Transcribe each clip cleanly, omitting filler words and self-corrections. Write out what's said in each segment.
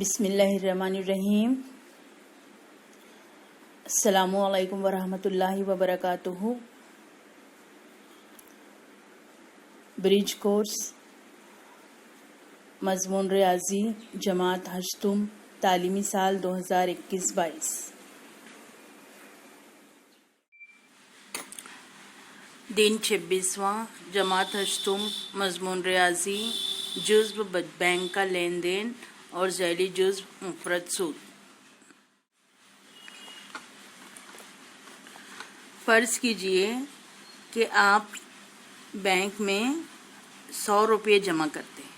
बिस्मिल्लाहिर्रहमानिर्रहीम। अस्सलामु अलैकुम वरहमतुल्लाहि वबरकातुहू। ब्रिज कोर्स मज़मून रियाजी जमात हश्तुम तालीमी साल 2021-22। दिन 26वां जमात हश्तुम मज़मून रियाजी जुज़्व बैंक का लेन देन और ज़ैली जुज़्व मुफ़रद सूद। फ़र्ज़ कीजिए कि आप बैंक में 100 रुपये जमा करते हैं।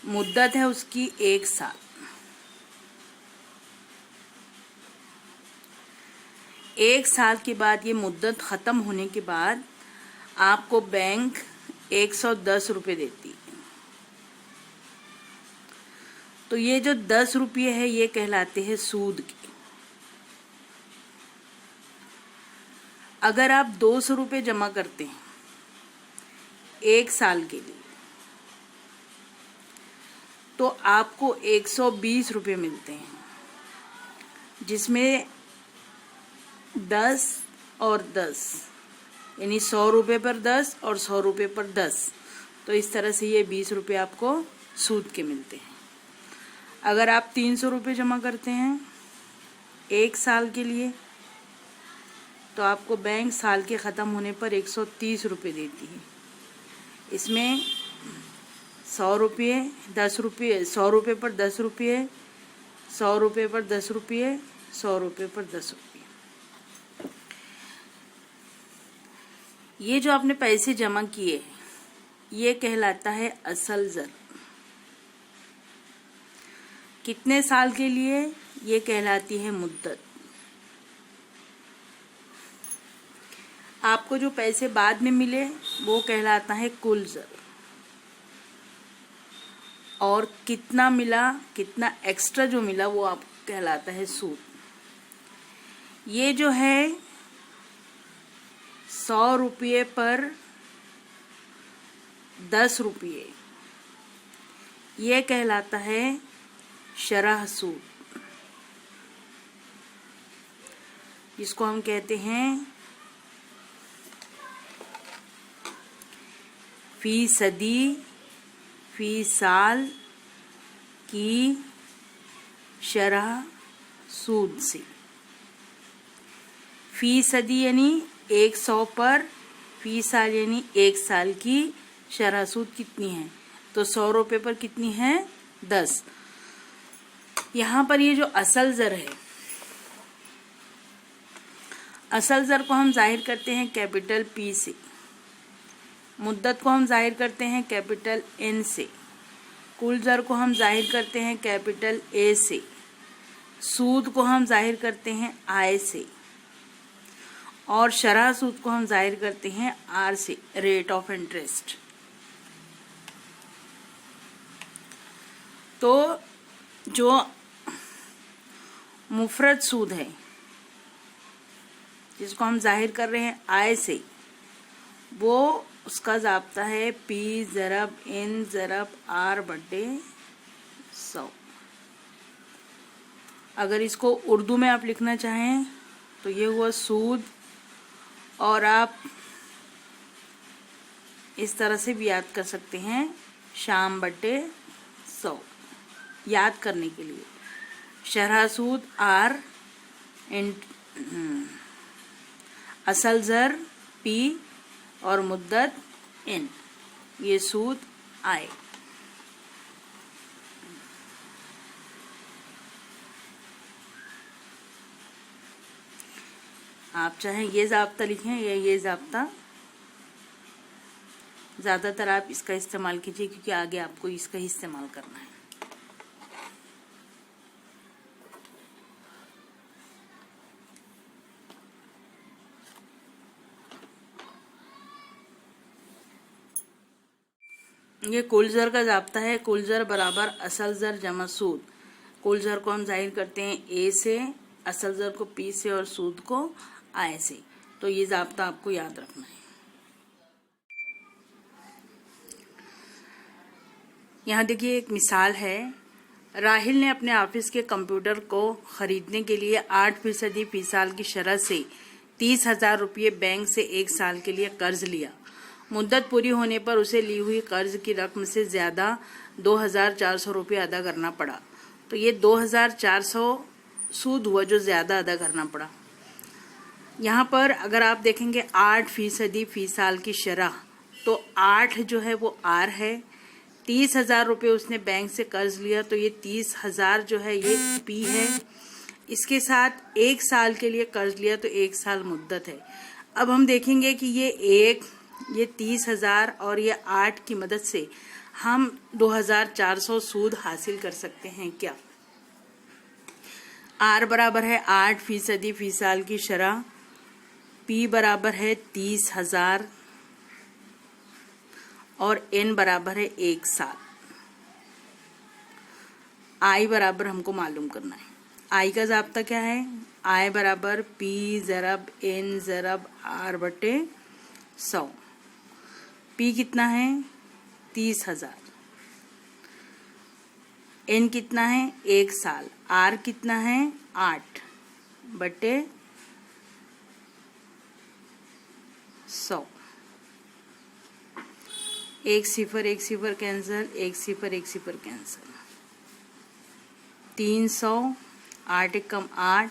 मुद्दत है उसकी 1 साल। एक साल के बाद ये मुद्दत ख़त्म होने के बाद आपको बैंक 110 रुपये देती है। तो ये जो 10 रुपये है ये कहलाते हैं सूद के। अगर आप 200 रुपये जमा करते हैं 1 साल के लिए तो आपको 120 रुपये मिलते हैं, जिसमें 10 और 10 यानी 100 रुपये पर 10 और 100 रुपये पर 10, तो इस तरह से ये 20 रुपये आपको सूद के मिलते हैं। अगर आप 300 रुपये जमा करते हैं 1 साल के लिए तो आपको बैंक साल के ख़त्म होने पर 130 रुपये देती है। इसमें 100 रुपये 10 रुपये 100 रुपये पर 10 रुपये 100 रुपये पर 10 रुपये 100 रुपये पर 10 रुपये। ये जो आपने पैसे जमा किए ये कहलाता है असल ज़र। कितने साल के लिए ये कहलाती है मुद्दत। आपको जो पैसे बाद में मिले वो कहलाता है कुल ज़र, और कितना मिला, कितना एक्स्ट्रा जो मिला वो आपको कहलाता है सूद। ये जो है 100 रुपये पर 10 रुपये ये कहलाता है शरह सूद, जिसको हम कहते हैं फीसदी फी साल की शरह सूद से। फीसदी यानी 100 पर, फी साल यानी 1 साल की शरह सूद कितनी है, तो 100 रुपये पर कितनी है 10। यहाँ पर ये जो असल ज़र है, असल ज़र को हम जाहिर करते हैं कैपिटल P से, मुद्दत को हम जाहिर करते हैं कैपिटल N से, कुल ज़र को हम जाहिर करते हैं कैपिटल A से, सूद को हम जाहिर करते हैं I से, और शरह सूद को हम जाहिर करते हैं R से, रेट ऑफ इंटरेस्ट। तो जो मुफ़रद सूद है जिसको हम जाहिर कर रहे हैं I से, वो उसका ज़ाब्ता है P ज़रब N ज़रब R बटे 100। अगर इसको उर्दू में आप लिखना चाहें तो ये हुआ सूद, और आप इस तरह से भी याद कर सकते हैं शाम बटे 100। याद करने के लिए शरह सूद R, असल ज़र P और मुद्दत N, ये सूद I। आप चाहें ये ज़ाब्ता लिखें या ये ज़ाब्ता, ज़्यादातर आप इसका इस्तेमाल कीजिए क्योंकि आगे आपको इसका ही इस्तेमाल करना है। ये कुल ज़र का ज़ाब्ता है, कुल ज़र बराबर असल ज़र जमा सूद। कुल ज़र को हम जाहिर करते हैं A से, असल ज़र को P से और सूद को I से। तो ये ज़ाब्ता आपको याद रखना है। यहाँ देखिए एक मिसाल है। राहिल ने अपने ऑफिस के कंप्यूटर को खरीदने के लिए 8% फी साल की शरह से 30,000 रुपये बैंक से 1 साल के लिए कर्ज लिया। मुद्दत पूरी होने पर उसे ली हुई कर्ज की रकम से ज्यादा 2,400 रुपये अदा करना पड़ा। तो ये 2,400 सूद हुआ जो ज्यादा अदा करना पड़ा। यहाँ पर अगर आप देखेंगे 8% फी साल की शरह, तो 8 जो है वो आर है। 30,000 रुपये उसने बैंक से कर्ज लिया, तो ये 30,000 जो है ये पी है। इसके साथ 1 साल के लिए कर्ज लिया, तो 1 साल मुद्दत है। अब हम देखेंगे कि ये 30,000 और ये 8 की मदद से हम 2,400 सूद हासिल कर सकते हैं क्या। आर बराबर है 8% फी साल की शरह, पी बराबर है 30,000 और एन बराबर है 1 साल। आई बराबर हमको मालूम करना है। आई का जाब्ता क्या है? आई बराबर पी ज़रब एन ज़रब आर बटे 100। पी कितना है? 30,000। एन कितना है? 1 साल। आर कितना है? 8 बटे 100। 1 0 कैंसिल, 1 0 कैंसिल। 300, 8 एकम 8,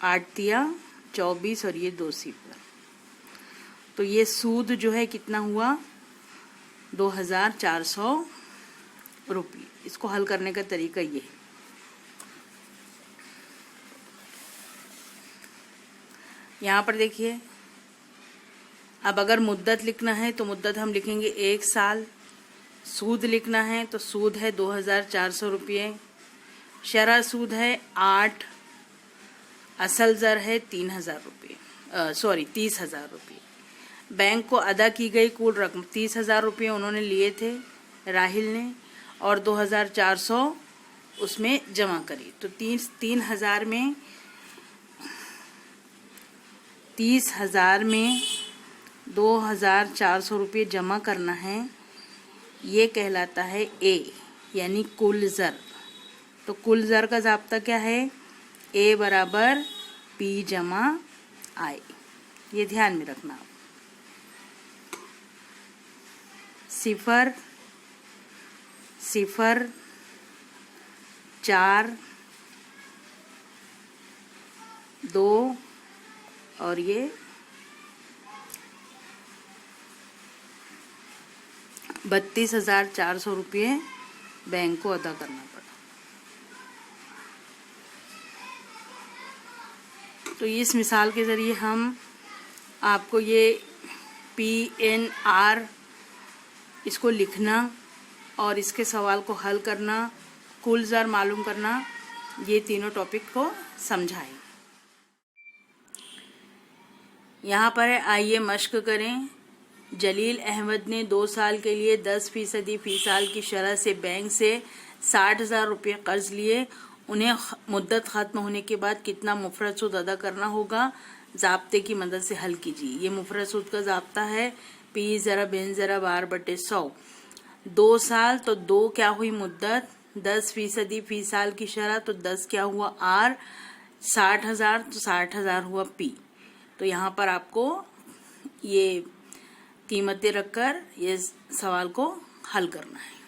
8 तिया 24 और ये 2 0। तो ये सूद जो है कितना हुआ? 2,400 रुपये। इसको हल करने का तरीका ये है। यहाँ पर देखिए, अब अगर मुद्दत लिखना है तो मुद्दत हम लिखेंगे 1 साल। सूद लिखना है तो सूद है 2,400 रुपये। शरह सूद है 8। असल ज़र है 3,000 रुपये, सॉरी 30,000 रुपये। बैंक को अदा की गई कुल रकम 30,000 रुपये उन्होंने लिए थे राहिल ने, और 2,400 उसमें जमा करी। तो 30,000 में 2,400 रुपये जमा करना है। ये कहलाता है ए, यानी कुल ज़र। तो कुल ज़र का ज़ाब्ता क्या है? ए बराबर पी जमा आई। ये ध्यान में रखना आप। 0 0 4 2 और ये 32,400 रुपये बैंक को अदा करना पड़ा। तो इस मिसाल के ज़रिए हम आपको ये PNR इसको लिखना और इसके सवाल को हल करना, कुल ज़र मालूम करना, ये तीनों टॉपिक को समझाएं। यहाँ पर है, आइए मश्क करें। जलील अहमद ने 2 साल के लिए 10% फी साल की शरह से बैंक से 60,000 रुपये कर्ज लिए। उन्हें मुद्दत ख़त्म होने के बाद कितना मुफरत सूद अदा करना होगा, ज़ाब्ते की मदद से हल कीजिए। ये मुफरत सूद का ज़ाब्ता है पी ज़रब एन ज़रब आर बटे 100। 2 साल तो 2 क्या हुई मुद्दत, 10% फी साल की शरह तो 10 क्या हुआ आर, 60,000 तो 60,000 हुआ पी। तो यहाँ पर आपको ये कीमतें रखकर ये सवाल को हल करना है।